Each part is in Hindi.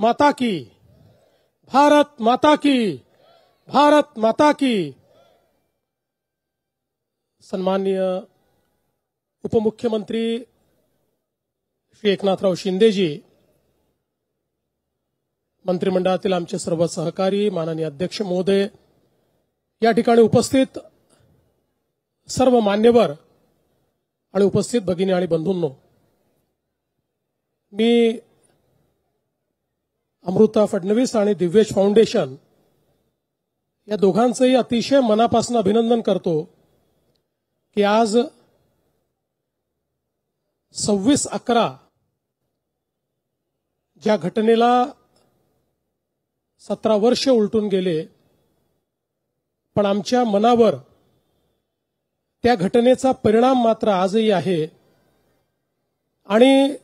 माता की, भारत माता की, भारत माता की। सन्माननीय उपमुख्यमंत्री श्री एकनाथराव शिंदेजी, मंत्रिमंडळातील आमचे सर्व सहकारी, माननीय अध्यक्ष महोदय, या ठिकाणी उपस्थित सर्व मान्यवर आणि उपस्थित भगिनी आणि बंधूंनो, मी अमृता फडणवीस आणि दिव्येश फाउंडेशन या दोघांचंही अतिशय मनापासून अभिनंदन करतो की आज 26/11 ज्या घटनेला 17 वर्ष उलटून गेले, पण आमच्या मनावर त्या घटनेचा परिणाम मात्र आजही आहे आणि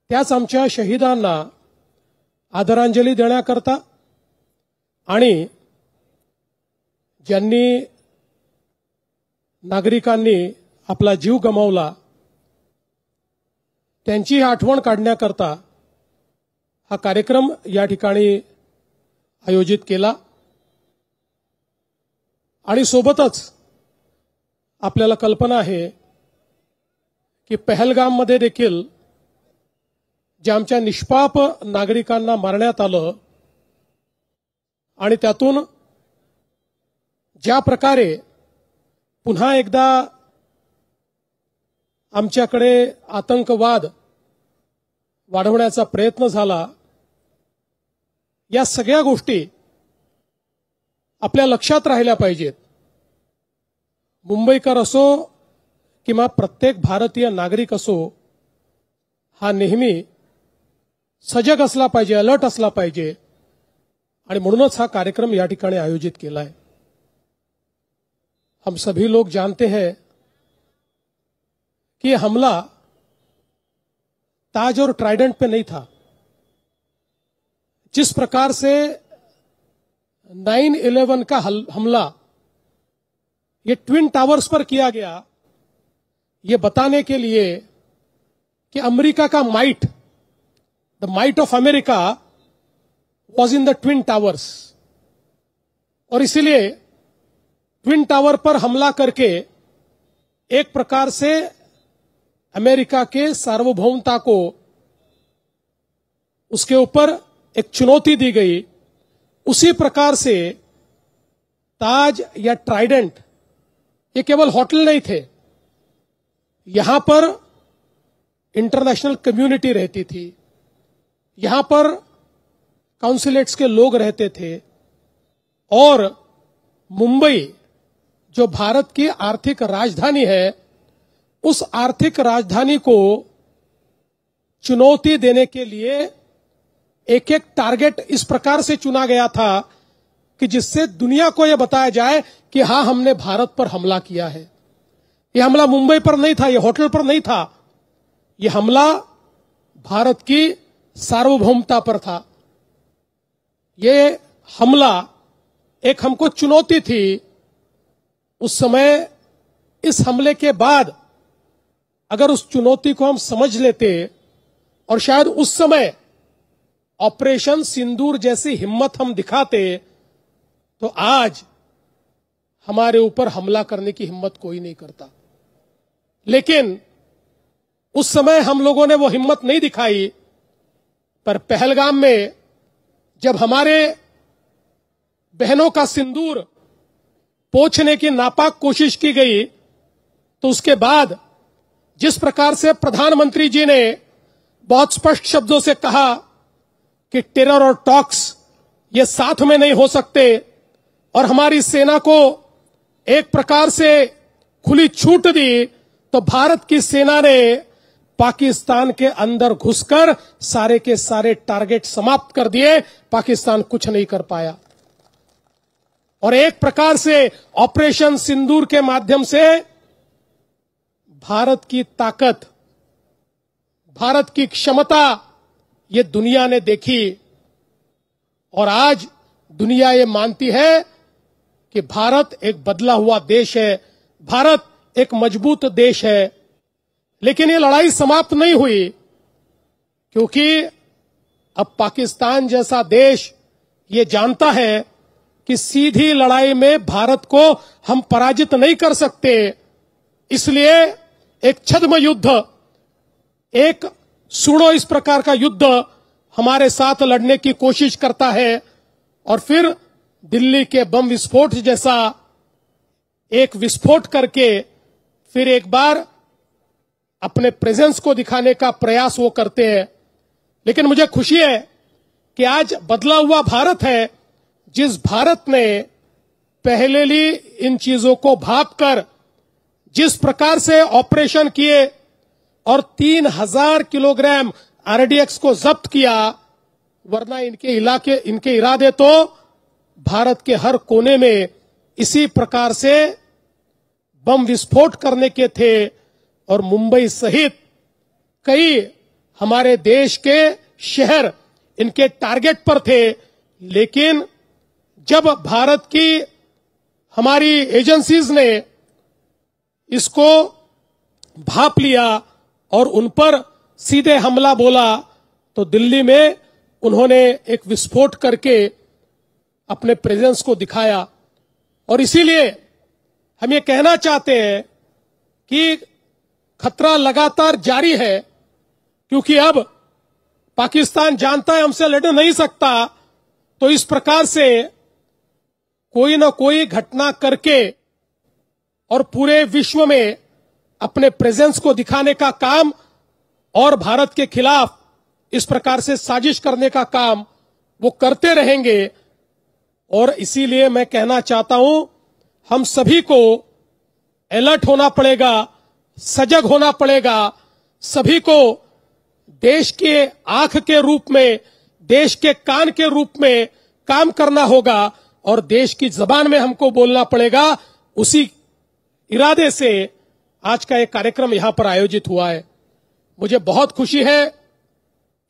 त्याच आमच्या शहीदांना आदरांजली देण्याकरता आणि ज्यांनी नागरिकांनी आपला जीव गमावला त्यांची आठवण काढण्याकरता हा कार्यक्रम या ठिकाणी आयोजित केला। आणि सोबतच आपल्याला कल्पना आहे की पहलगाममध्ये देखील ज्या आमच्या निष्पाप नागरिकांना मारण्यात आलं आणि त्यातून ज्या प्रकारे पुन्हा एकदा आमच्याकडे आतंकवाद वाढवण्याचा प्रयत्न झाला, या सगळ्या गोष्टी आपल्या लक्षात राहिल्या पाहिजेत। मुंबईकर असो किंवा प्रत्येक भारतीय नागरिक असो, हा नेहमी सजग असला पाहिजे, अलर्ट असला पाहिजे आणि म्हणूनच हा कार्यक्रम या ठिकाणी आयोजित केला है। हम सभी लोग जानते हैं कि हमला ताज और ट्राइडेंट पे नहीं था। जिस प्रकार से 9/11 का हमला ये ट्विन टावर्स पर किया गया, ये बताने के लिए कि अमेरिका का might, the might of America was in the twin towers, और इसीलिए ट्विन टावर पर हमला करके एक प्रकार से अमेरिका के सार्वभौमता को उसके ऊपर एक चुनौती दी गई। उसी प्रकार से ताज या ट्राइडेंट ये केवल होटल नहीं थे, यहां पर इंटरनेशनल कम्युनिटी रहती थी, यहां पर काउंसिलेट्स के लोग रहते थे और मुंबई जो भारत की आर्थिक राजधानी है, उस आर्थिक राजधानी को चुनौती देने के लिए एक एक टारगेट इस प्रकार से चुना गया था कि जिससे दुनिया को यह बताया जाए कि हां, हमने भारत पर हमला किया है। यह हमला मुंबई पर नहीं था, यह होटल पर नहीं था, यह हमला भारत की सार्वभौमता पर था। यह हमला एक हमको चुनौती थी। उस समय इस हमले के बाद अगर उस चुनौती को हम समझ लेते और शायद उस समय ऑपरेशन सिंदूर जैसी हिम्मत हम दिखाते, तो आज हमारे ऊपर हमला करने की हिम्मत कोई नहीं करता। लेकिन उस समय हम लोगों ने वो हिम्मत नहीं दिखाई, पर पहलगाम में जब हमारे बहनों का सिंदूर पोंछने की नापाक कोशिश की गई, तो उसके बाद जिस प्रकार से प्रधानमंत्री जी ने बहुत स्पष्ट शब्दों से कहा कि टेरर और टॉक्स ये साथ में नहीं हो सकते, और हमारी सेना को एक प्रकार से खुली छूट दी, तो भारत की सेना ने पाकिस्तान के अंदर घुसकर सारे के सारे टारगेट समाप्त कर दिए। पाकिस्तान कुछ नहीं कर पाया और एक प्रकार से ऑपरेशन सिंदूर के माध्यम से भारत की ताकत, भारत की क्षमता ये दुनिया ने देखी और आज दुनिया ये मानती है कि भारत एक बदला हुआ देश है, भारत एक मजबूत देश है। लेकिन ये लड़ाई समाप्त नहीं हुई, क्योंकि अब पाकिस्तान जैसा देश ये जानता है कि सीधी लड़ाई में भारत को हम पराजित नहीं कर सकते, इसलिए एक छद्म युद्ध, एक सुनो इस प्रकार का युद्ध हमारे साथ लड़ने की कोशिश करता है और फिर दिल्ली के बम विस्फोट जैसा एक विस्फोट करके फिर एक बार अपने प्रेजेंस को दिखाने का प्रयास वो करते हैं। लेकिन मुझे खुशी है कि आज बदला हुआ भारत है, जिस भारत ने पहले ही इन चीजों को भांपकर जिस प्रकार से ऑपरेशन किए और 3000 किलोग्राम आरडीएक्स को जब्त किया, वरना इनके इरादे तो भारत के हर कोने में इसी प्रकार से बम विस्फोट करने के थे और मुंबई सहित कई हमारे देश के शहर इनके टारगेट पर थे। लेकिन जब भारत की हमारी एजेंसीज ने इसको भांप लिया और उन पर सीधे हमला बोला, तो दिल्ली में उन्होंने एक विस्फोट करके अपने प्रेजेंस को दिखाया। और इसीलिए हम ये कहना चाहते हैं कि खतरा लगातार जारी है, क्योंकि अब पाकिस्तान जानता है हमसे लड़ नहीं सकता, तो इस प्रकार से कोई ना कोई घटना करके और पूरे विश्व में अपने प्रेजेंस को दिखाने का काम और भारत के खिलाफ इस प्रकार से साजिश करने का काम वो करते रहेंगे। और इसीलिए मैं कहना चाहता हूं, हम सभी को अलर्ट होना पड़ेगा, सजग होना पड़ेगा, सभी को देश के आंख के रूप में, देश के कान के रूप में काम करना होगा और देश की जबान में हमको बोलना पड़ेगा। उसी इरादे से आज का एक कार्यक्रम यहां पर आयोजित हुआ है। मुझे बहुत खुशी है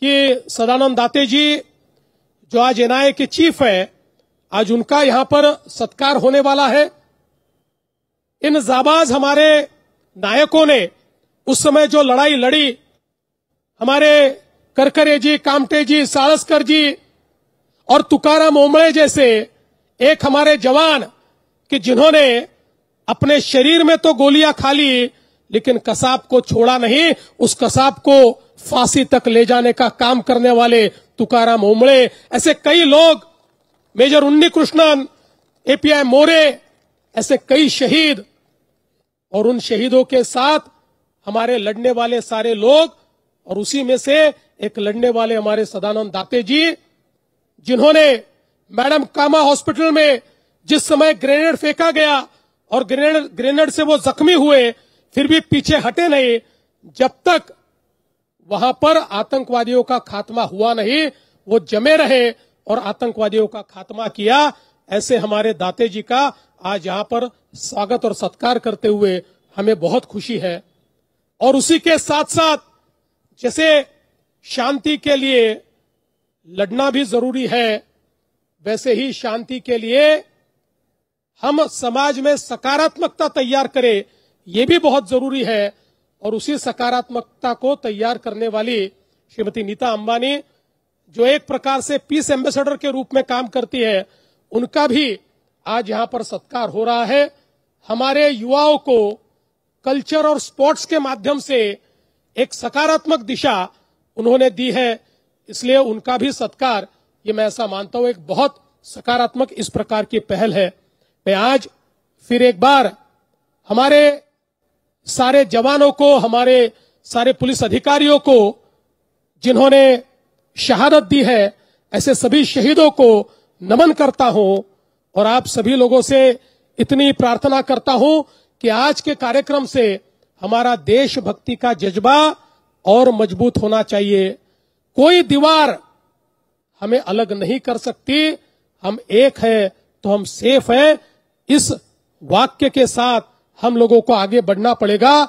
कि सदानंद दाते जी, जो आज एनआईए के चीफ है, आज उनका यहां पर सत्कार होने वाला है। इन जाबाज हमारे नायकों ने उस समय जो लड़ाई लड़ी, हमारे करकरे जी, कामटे जी, साळस्कर जी और तुकाराम ओंबळे जैसे एक हमारे जवान कि जिन्होंने अपने शरीर में तो गोलियां खा ली, लेकिन कसाब को छोड़ा नहीं, उस कसाब को फांसी तक ले जाने का काम करने वाले तुकाराम ओंबळे, ऐसे कई लोग, मेजर उन्नी कृष्णन, एपीआई मोरे, ऐसे कई शहीद, और उन शहीदों के साथ हमारे लड़ने वाले सारे लोग, और उसी में से एक लड़ने वाले हमारे सदानंद दाते जी, जिन्होंने मैडम कामा हॉस्पिटल में जिस समय ग्रेनेड फेंका गया और ग्रेनेड से वो जख्मी हुए, फिर भी पीछे हटे नहीं, जब तक वहां पर आतंकवादियों का खात्मा हुआ नहीं, वो जमे रहे और आतंकवादियों का खात्मा किया। ऐसे हमारे दाते जी का आज यहां पर स्वागत और सत्कार करते हुए हमें बहुत खुशी है। और उसी के साथ साथ जैसे शांति के लिए लड़ना भी जरूरी है, वैसे ही शांति के लिए हम समाज में सकारात्मकता तैयार करें, ये भी बहुत जरूरी है। और उसी सकारात्मकता को तैयार करने वाली श्रीमती नीता अंबानी, जो एक प्रकार से पीस एम्बेसडर के रूप में काम करती है, उनका भी आज यहां पर सत्कार हो रहा है। हमारे युवाओं को कल्चर और स्पोर्ट्स के माध्यम से एक सकारात्मक दिशा उन्होंने दी है, इसलिए उनका भी सत्कार, ये मैं ऐसा मानता हूं, एक बहुत सकारात्मक इस प्रकार की पहल है। मैं आज फिर एक बार हमारे सारे जवानों को, हमारे सारे पुलिस अधिकारियों को जिन्होंने शहादत दी है, ऐसे सभी शहीदों को नमन करता हूं और आप सभी लोगों से इतनी प्रार्थना करता हूं कि आज के कार्यक्रम से हमारा देशभक्ति का जज्बा और मजबूत होना चाहिए। कोई दीवार हमें अलग नहीं कर सकती, हम एक है तो हम सेफ है। इस वाक्य के साथ हम लोगों को आगे बढ़ना पड़ेगा,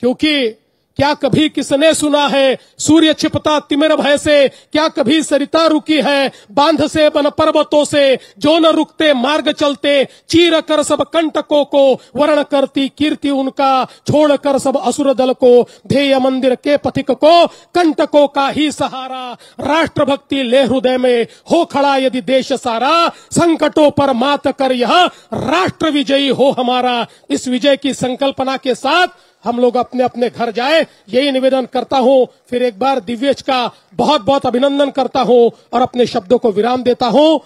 क्योंकि क्या कभी किसने सुना है सूर्य छिपता तिमिर भय से, क्या कभी सरिता रुकी है बांध से बन पर्वतों से, जो न रुकते मार्ग चलते चीर कर सब कंटकों को, वर्ण करती कीर्ति उनका छोड़कर सब असुर दल को, ध्येय मंदिर के पथिक को कंटकों का ही सहारा, राष्ट्रभक्ति ले हृदय में हो खड़ा यदि देश सारा, संकटों पर मात कर यह राष्ट्र विजयी हो हमारा। इस विजय की संकल्पना के साथ हम लोग अपने अपने घर जाए, यही निवेदन करता हूं। फिर एक बार दिव्येश का बहुत बहुत अभिनंदन करता हूं और अपने शब्दों को विराम देता हूं।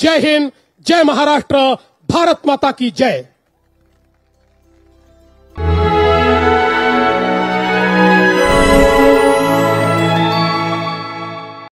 जय हिंद, जय महाराष्ट्र, भारत माता की जय।